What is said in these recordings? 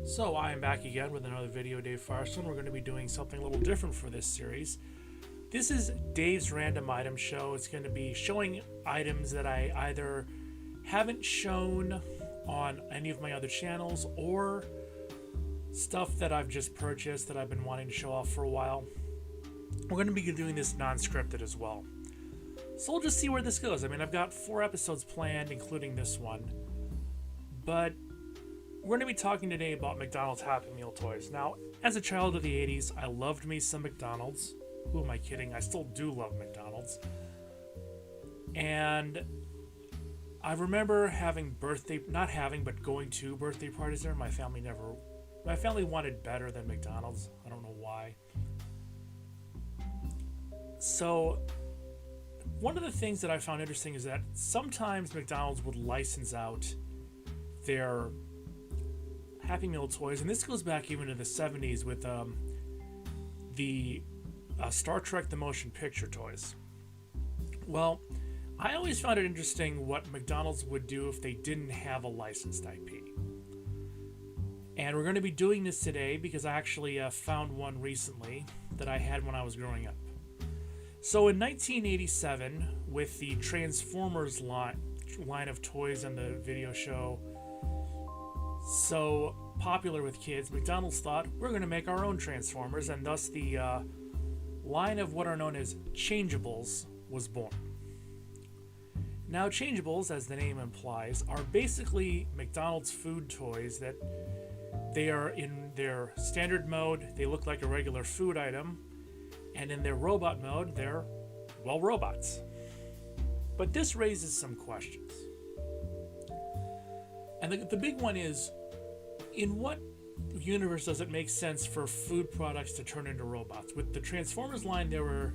So I am back again with another video, Dave Firestone. We're going to be doing something a little different for this series. This is Dave's Random Item Show. It's going to be showing items that I either haven't shown on any of my other channels or stuff that I've just purchased that I've been wanting to show off for a while. We're going to be doing this non-scripted as well. So we'll just see where this goes. I mean, I've got 4 episodes planned, including this one. But we're going to be talking today about McDonald's Happy Meal toys. Now, as a child of the 80s, I loved me some McDonald's. Who am I kidding? I still do love McDonald's. And I remember but going to birthday parties there. My family wanted better than McDonald's. I don't know why. So, one of the things that I found interesting is that sometimes McDonald's would license out their Happy Meal toys, and this goes back even to the 70s with the Star Trek the Motion Picture toys. Well, I always found it interesting what McDonald's would do if they didn't have a licensed IP. And we're going to be doing this today because I actually found one recently that I had when I was growing up. So in 1987, with the Transformers line of toys and the video show so popular with kids, McDonald's thought, we're going to make our own Transformers, and thus the line of what are known as Changeables was born. Now, Changeables, as the name implies, are basically McDonald's food toys that they are in their standard mode, they look like a regular food item, and in their robot mode, they're, well, robots. But this raises some questions. And the big one is, in what universe does it make sense for food products to turn into robots? With the Transformers line, there were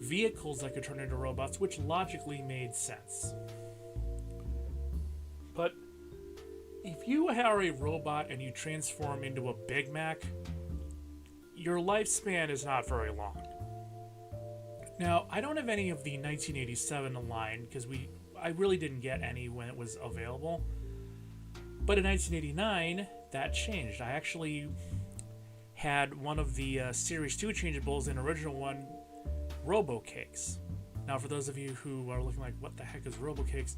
vehicles that could turn into robots, which logically made sense. But if you are a robot and you transform into a Big Mac, your lifespan is not very long. Now, I don't have any of the 1987 line because I really didn't get any when it was available. But in 1989, that changed. I actually had one of the Series 2 Changeables, an original one, Robo Cakes. Now, for those of you who are looking like, what the heck is Robo Cakes?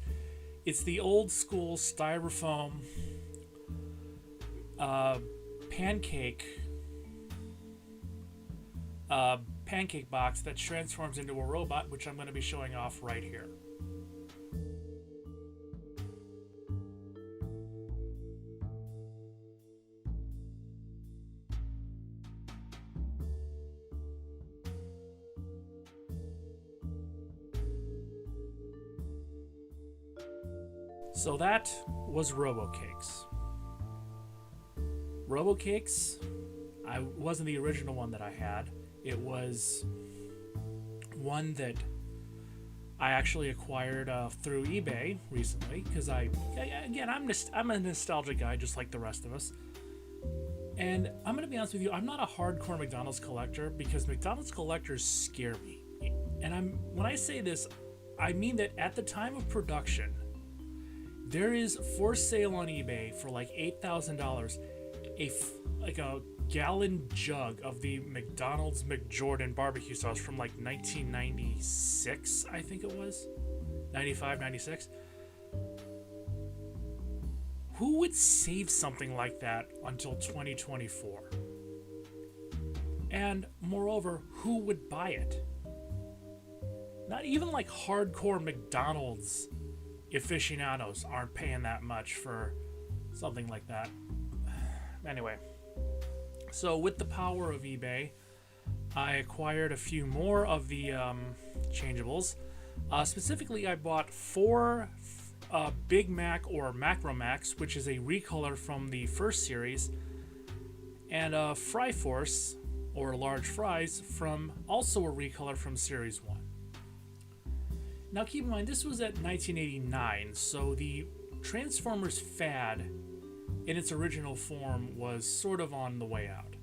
It's the old school styrofoam pancake box that transforms into a robot, which I'm going to be showing off right here. So that was RoboCakes. RoboCakes, I wasn't the original one that I had. It was one that I actually acquired through eBay recently because I'm a nostalgic guy just like the rest of us. And I'm going to be honest with you, I'm not a hardcore McDonald's collector because McDonald's collectors scare me. And when I say this, I mean that at the time of production, there is for sale on eBay for like $8,000 a gallon jug of the McDonald's McJordan barbecue sauce from like 1996, I think it was. 95, 96. Who would save something like that until 2024? And moreover, who would buy it? Not even like hardcore McDonald's aficionados aren't paying that much for something like that. Anyway, so with the power of eBay, I acquired a few more of the Changeables. Specifically, I bought 4 Big Mac or Macro Macs, which is a recolor from the first series, and Fry Force, or Large Fries, from also a recolor from Series 1. Now keep in mind, this was at 1989, so the Transformers fad in its original form was sort of on the way out.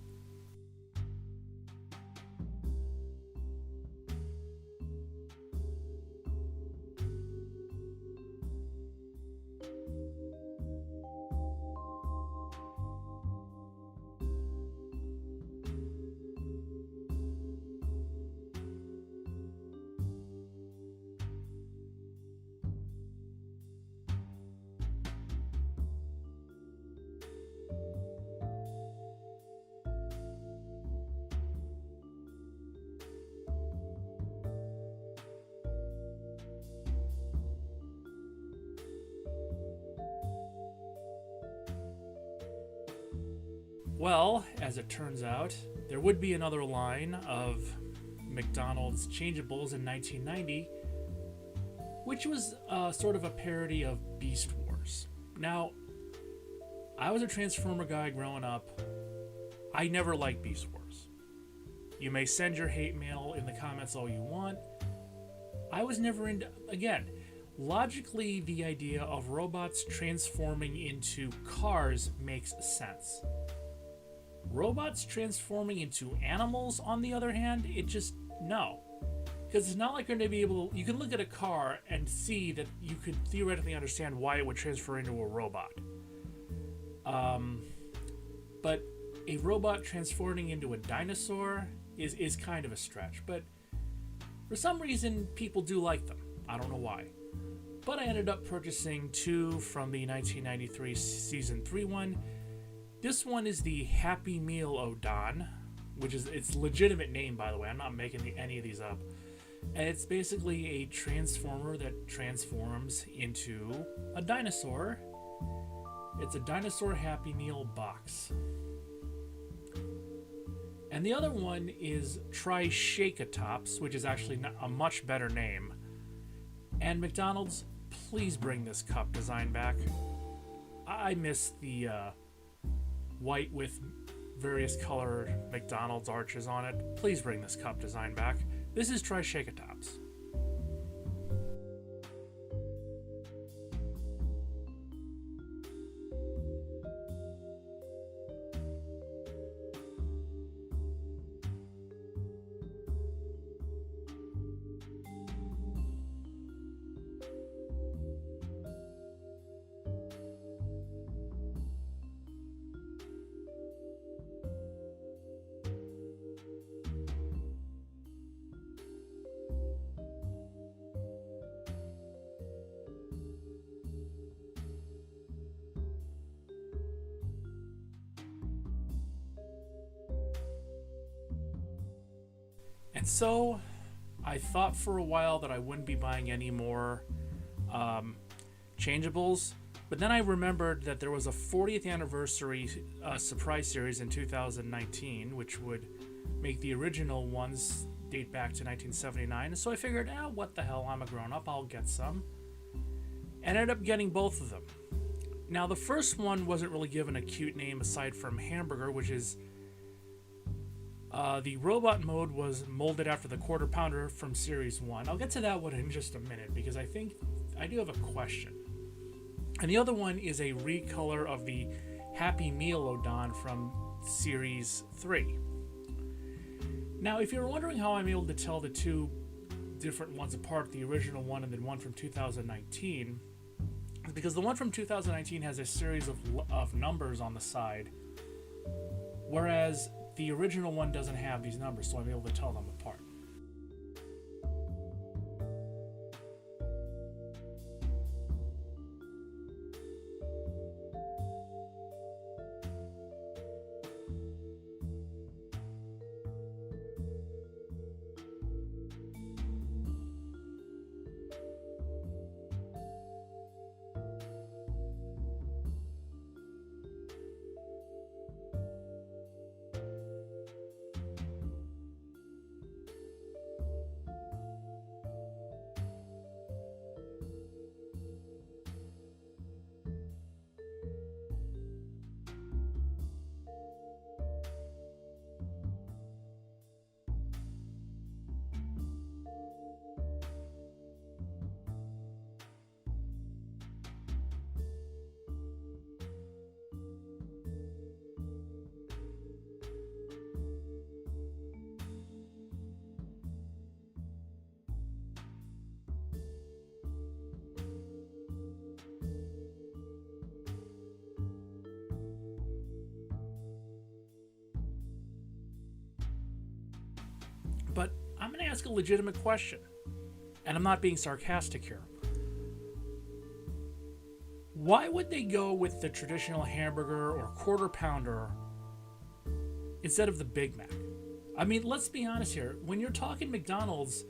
Well, as it turns out, there would be another line of McDonald's Changeables in 1990, which was sort of a parody of Beast Wars. Now, I was a Transformer guy growing up. I never liked Beast Wars. You may send your hate mail in the comments all you want. I was never into... Again, logically, the idea of robots transforming into cars makes sense. Robots transforming into animals, on the other hand, it just... No. Because it's not like you're going to be able to... You can look at a car and see that you could theoretically understand why it would transfer into a robot. But a robot transforming into a dinosaur is kind of a stretch. But for some reason, people do like them. I don't know why. But I ended up purchasing two from the 1993 Season 3 one. This one is the Happy Meal Odon, which is its legitimate name, by the way. I'm not making any of these up. And it's basically a transformer that transforms into a dinosaur. It's a dinosaur Happy Meal box. And the other one is Tri-Shake-A-Tops, which is actually a much better name. And McDonald's, please bring this cup design back. I miss the white with various colored McDonald's arches on it. Please bring this cup design back. This is Tri-Shake-A-Tops. And so, I thought for a while that I wouldn't be buying any more Changeables, but then I remembered that there was a 40th anniversary surprise series in 2019, which would make the original ones date back to 1979. So I figured, what the hell, I'm a grown-up, I'll get some. And ended up getting both of them. Now, the first one wasn't really given a cute name aside from Hamburger, which is... the robot mode was molded after the Quarter Pounder from Series 1. I'll get to that one in just a minute because I think I do have a question. And the other one is a recolor of the Happy Meal Odon from Series 3. Now, if you're wondering how I'm able to tell the two different ones apart, the original one and then one from 2019, it's because the one from 2019 has a series of numbers on the side, whereas the original one doesn't have these numbers, so I'm able to tell them apart. But I'm going to ask a legitimate question, and I'm not being sarcastic here. Why would they go with the traditional hamburger or Quarter Pounder instead of the Big Mac? I mean, let's be honest here. When you're talking McDonald's,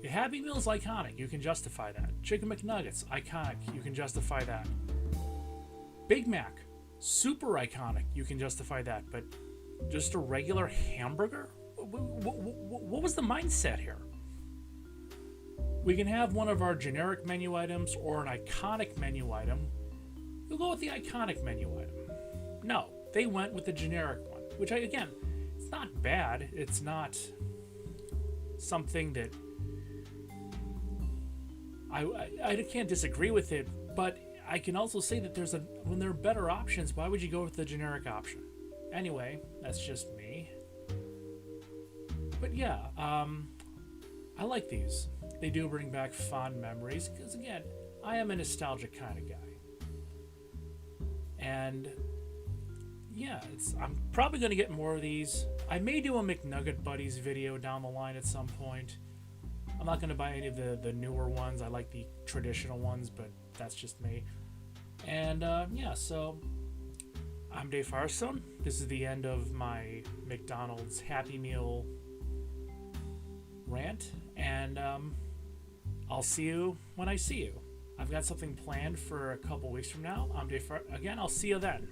the Happy Meal is iconic. You can justify that. Chicken McNuggets, iconic. You can justify that. Big Mac, super iconic, you can justify that, but just a regular hamburger? What was the mindset here? We can have one of our generic menu items or an iconic menu item. You'll go with the iconic menu item. No, they went with the generic one, which again, it's not bad. It's not something that I can't disagree with it, but I can also say that when there are better options, why would you go with the generic option? Anyway, that's just me. But yeah, I like these. They do bring back fond memories, because again, I am a nostalgic kind of guy. And yeah, I'm probably going to get more of these. I may do a McNugget Buddies video down the line at some point. I'm not going to buy any of the newer ones. I like the traditional ones, but that's just me. And yeah, so I'm Dave Firestone. This is the end of my McDonald's Happy Meal rant, and I'll see you when I see you. I've got something planned for a couple weeks from now. I'm Dave again, I'll see you then.